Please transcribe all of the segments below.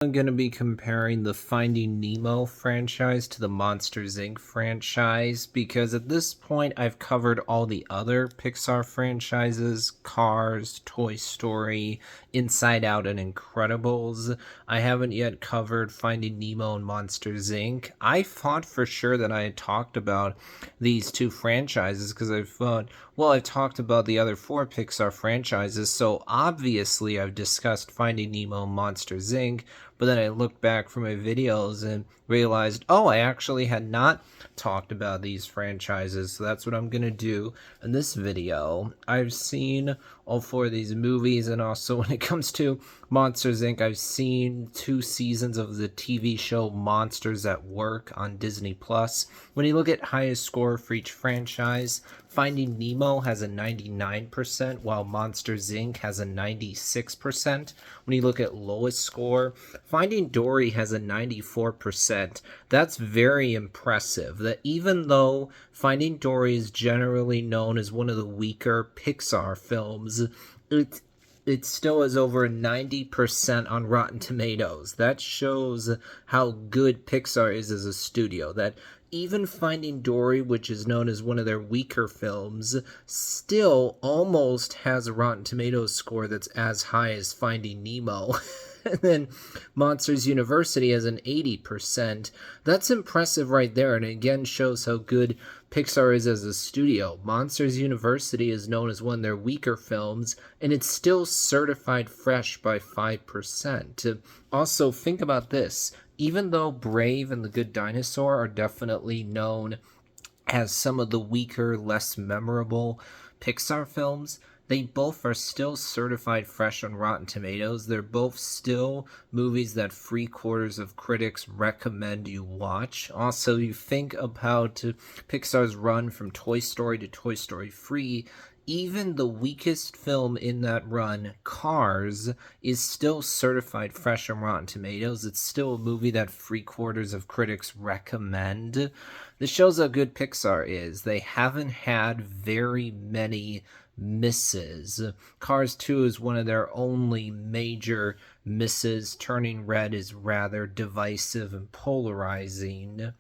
I'm going to be comparing the Finding Nemo franchise to the Monsters Inc. franchise because at this point I've covered all the other Pixar franchises: Cars, Toy Story, Inside Out, and Incredibles. I haven't yet covered Finding Nemo and Monsters Inc. I thought for sure that I had talked about these two franchises because I thought, well, I've talked about the other four Pixar franchises, so obviously I've discussed Finding Nemo and Monsters Inc. But then I looked back for my videos and realized, oh, I actually had not talked about these franchises. So that's what I'm going to do in this video. I've seen all four of these movies, and also when it comes to Monsters Inc., I've seen 2 seasons of the TV show Monsters at Work on Disney Plus. When you look at highest score for each franchise, Finding Nemo has a 99%, while Monsters Inc. has a 96%. When you look at lowest score, Finding Dory has a 94%. That's very impressive. That even though Finding Dory is generally known as one of the weaker Pixar films, it still is over 90% on Rotten Tomatoes. That shows how good Pixar is as a studio. That even Finding Dory, which is known as one of their weaker films, still almost has a Rotten Tomatoes score that's as high as Finding Nemo. And then Monsters University has an 80%. That's impressive right there, and again shows how good Pixar is as a studio. Monsters University is known as one of their weaker films, and it's still certified fresh by 5%. Also, think about this. Even though Brave and the Good Dinosaur are definitely known as some of the weaker, less memorable Pixar films, they both are still certified fresh on Rotten Tomatoes. They're both still movies that 3/4 of critics recommend you watch. Also, you think about Pixar's run from Toy Story to Toy Story 3, even the weakest film in that run, Cars, is still certified fresh on Rotten Tomatoes. It's still a movie that 3/4 of critics recommend. This shows how good Pixar is. They haven't had very many misses. Cars 2 is one of their only major misses. Turning Red is rather divisive and polarizing.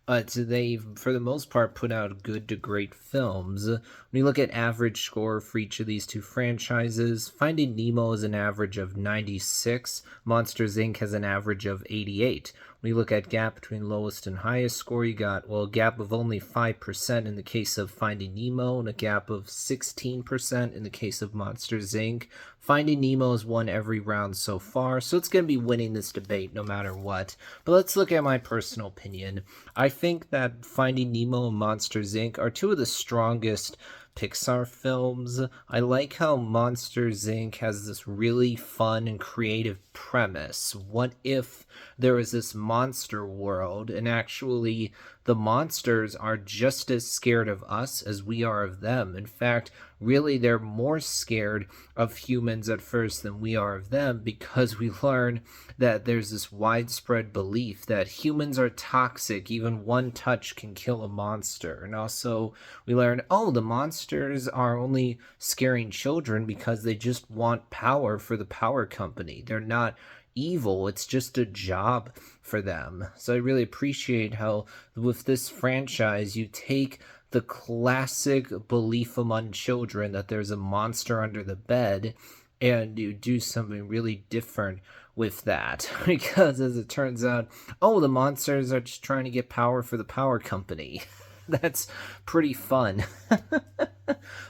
But they've, for the most part, put out good to great films. When you look at average score for each of these two franchises, Finding Nemo is an average of 96, Monsters Inc. has an average of 88. When you look at gap between lowest and highest score, you got, well, a gap of only 5% in the case of Finding Nemo, and a gap of 16% in the case of Monsters Inc. Finding Nemo has won every round so far, so it's going to be winning this debate no matter what. But let's look at my personal opinion. I think that Finding Nemo and Monsters Inc. are two of the strongest Pixar films. I like how Monsters Inc. has this really fun and creative premise. What if there was this monster world and actually the monsters are just as scared of us as we are of them? In fact, really they're more scared of humans at first than we are of them, because we learn that there's this widespread belief that humans are toxic. Even one touch can kill a monster. And also we learn, oh, the monsters are only scaring children because they just want power for the power company. They're not evil, it's just a job for them. So I really appreciate how with this franchise you take the classic belief among children that there's a monster under the bed and you do something really different with that. Because as it turns out, oh, the monsters are just trying to get power for the power company. That's pretty fun.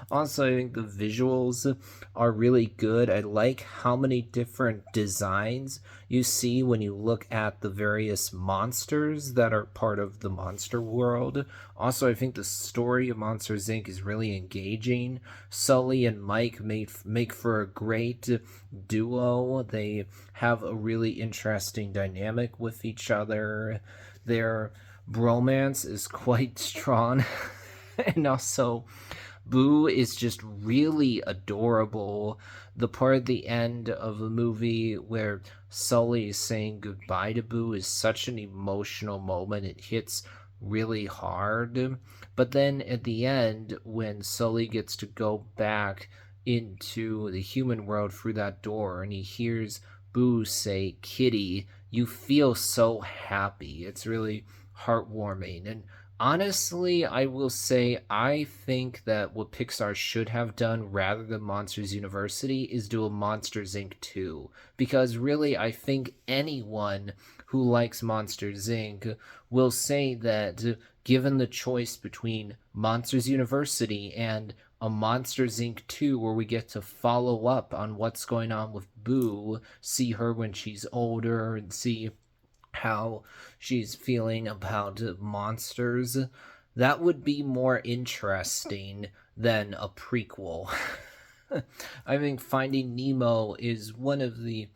Also, I think the visuals are really good. I like how many different designs you see when you look at the various monsters that are part of the monster world. Also, I think the story of Monsters Inc. is really engaging. Sully and Mike make for a great duo. They have a really interesting dynamic with each other. Their bromance is quite strong. And also, Boo is just really adorable. The part at the end of the movie where Sully is saying goodbye to Boo is such an emotional moment. It hits really hard. But then at the end, when Sully gets to go back into the human world through that door and he hears Boo say kitty, you feel so happy. It's really heartwarming. And honestly, I will say I think that what Pixar should have done rather than Monsters University is do a Monsters Inc. 2. Because really, I think anyone who likes Monsters Inc. will say that given the choice between Monsters University and a Monsters Inc. 2, where we get to follow up on what's going on with Boo, see her when she's older, and see how she's feeling about monsters, that would be more interesting than a prequel. I think Finding Nemo is one of the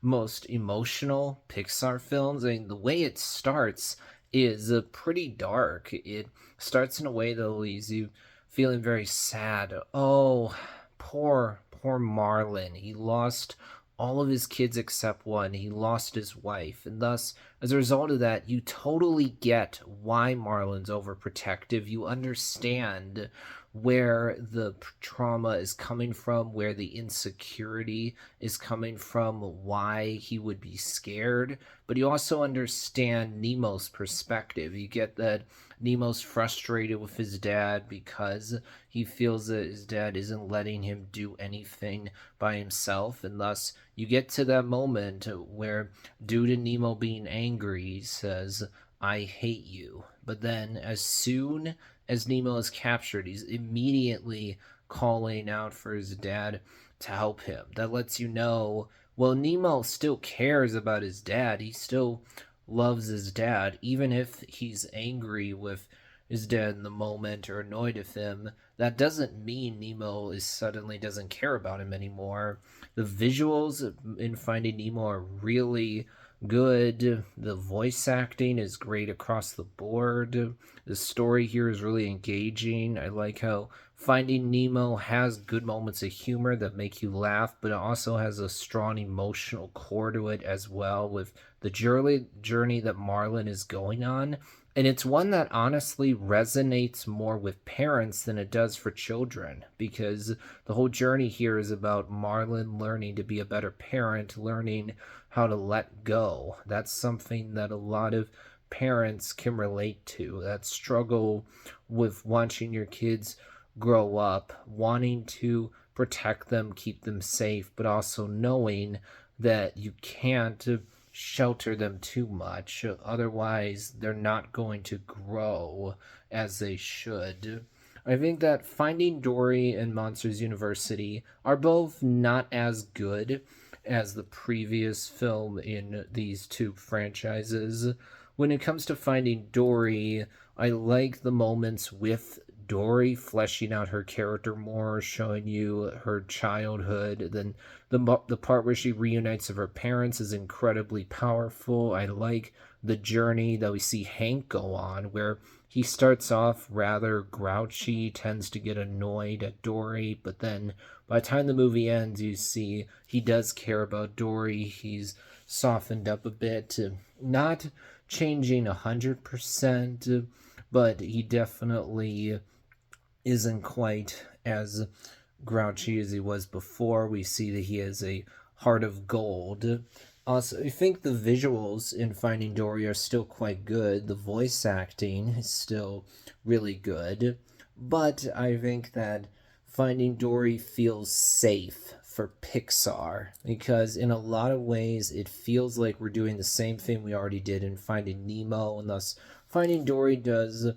most emotional Pixar films. I mean, the way it starts is pretty dark. It starts in a way that leaves you feeling very sad. Oh, poor Marlin. He lost all of his kids except one. He lost his wife. And thus, as a result of that, you totally get why Marlin's overprotective. You understand where the trauma is coming from, where the insecurity is coming from, why he would be scared. But you also understand Nemo's perspective. You get that Nemo's frustrated with his dad because he feels that his dad isn't letting him do anything by himself, and thus you get to that moment where, due to Nemo being angry, he says, I hate you. But then, as soon as Nemo is captured, he's immediately calling out for his dad to help him. That lets you know, well, Nemo still cares about his dad. He still loves his dad, even if he's angry with his dad in the moment or annoyed with him. That doesn't mean Nemo is suddenly doesn't care about him anymore. The visuals in Finding Nemo are really good. The voice acting is great across the board. The story here is really engaging. I like how Finding Nemo has good moments of humor that make you laugh, but it also has a strong emotional core to it as well, with the journey that Marlin is going on. And it's one that honestly resonates more with parents than it does for children, because the whole journey here is about Marlin learning to be a better parent, learning how to let go. That's something that a lot of parents can relate to, that struggle with watching your kids grow up, wanting to protect them, keep them safe, but also knowing that you can't shelter them too much. Otherwise, they're not going to grow as they should. I think that Finding Dory and Monsters University are both not as good as the previous film in these two franchises. When it comes to Finding Dory, I like the moments with Dory fleshing out her character more, showing you her childhood. Then the part where she reunites with her parents is incredibly powerful. I like the journey that we see Hank go on, where he starts off rather grouchy, tends to get annoyed at Dory, but then by the time the movie ends, you see he does care about Dory. He's softened up a bit, not changing 100%, but he definitely isn't quite as grouchy as he was before. We see that he has a heart of gold. Also, I think the visuals in Finding Dory are still quite good. The voice acting is still really good. But I think that Finding Dory feels safe for Pixar, because in a lot of ways it feels like we're doing the same thing we already did in Finding Nemo, and thus Finding Dory does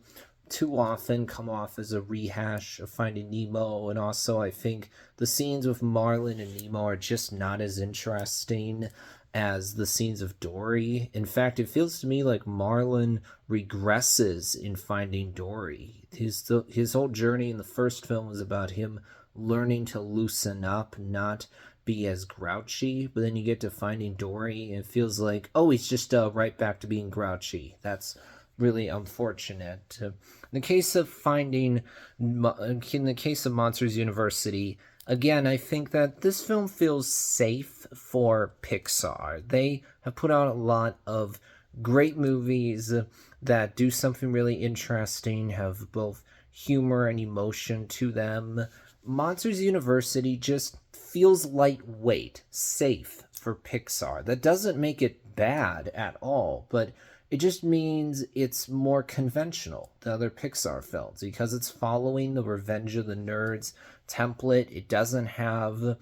too often come off as a rehash of Finding Nemo. And also, I think the scenes with Marlin and Nemo are just not as interesting as the scenes of Dory. In fact, it feels to me like Marlin regresses in Finding Dory. His whole journey in the first film was about him learning to loosen up, not be as grouchy. But then you get to Finding Dory, and it feels like, oh, he's just right back to being grouchy. That's really unfortunate. In the case of Monsters University, again, I think that this film feels safe for Pixar. They have put out a lot of great movies that do something really interesting, have both humor and emotion to them. Monsters University just feels lightweight, safe for Pixar. That doesn't make it bad at all, but it just means it's more conventional than other Pixar films because it's following the Revenge of the Nerds template. It doesn't have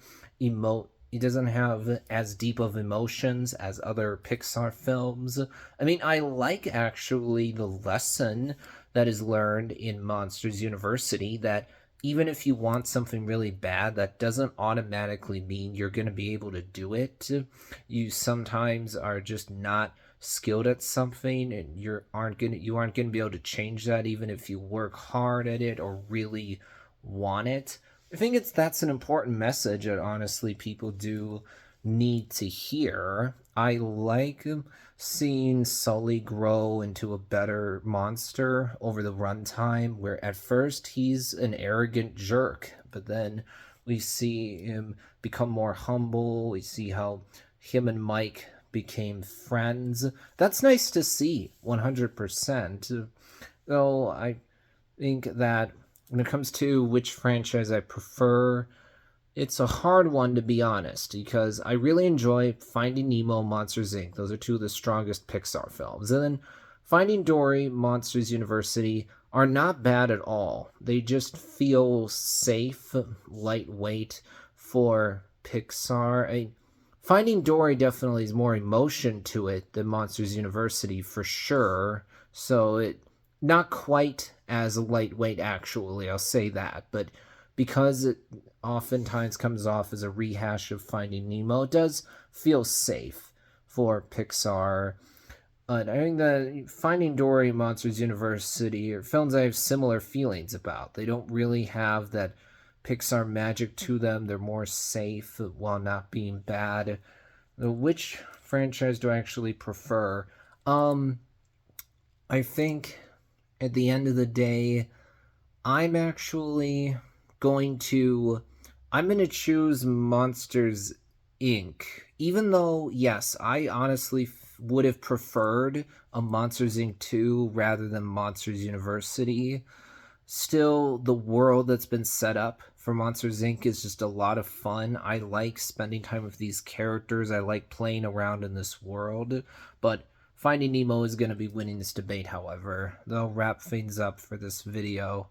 as deep of emotions as other Pixar films. I mean, I like actually the lesson that is learned in Monsters University that even if you want something really bad, that doesn't automatically mean you're going to be able to do it. You sometimes are just not skilled at something and you aren't going to be able to change that even if you work hard at it or really want it. I think that's an important message that honestly people do need to hear. I like seeing Sully grow into a better monster over the runtime, where at first he's an arrogant jerk, but then we see him become more humble. We see how him and Mike became friends. That's nice to see, 100%. Though I think that when it comes to which franchise I prefer, it's a hard one to be honest, because I really enjoy Finding Nemo, Monsters Inc. Those are two of the strongest Pixar films. And then Finding Dory, Monsters University are not bad at all. They just feel safe, lightweight for Pixar. Finding Dory definitely has more emotion to it than Monsters University for sure. So it not quite as lightweight actually, I'll say that, but because it oftentimes comes off as a rehash of Finding Nemo, it does feel safe for Pixar. But I think that Finding Dory and Monsters University are films I have similar feelings about. They don't really have that Pixar magic to them. They're more safe while not being bad. Which franchise do I actually prefer? I think at the end of the day, I'm actually going to I'm going to choose Monsters Inc. Even though, yes, I honestly would have preferred a Monsters Inc. 2 rather than Monsters University. Still, the world that's been set up for Monsters Inc. is just a lot of fun. I like spending time with these characters. I like playing around in this world. But Finding Nemo is going to be winning this debate, however. They'll wrap things up for this video.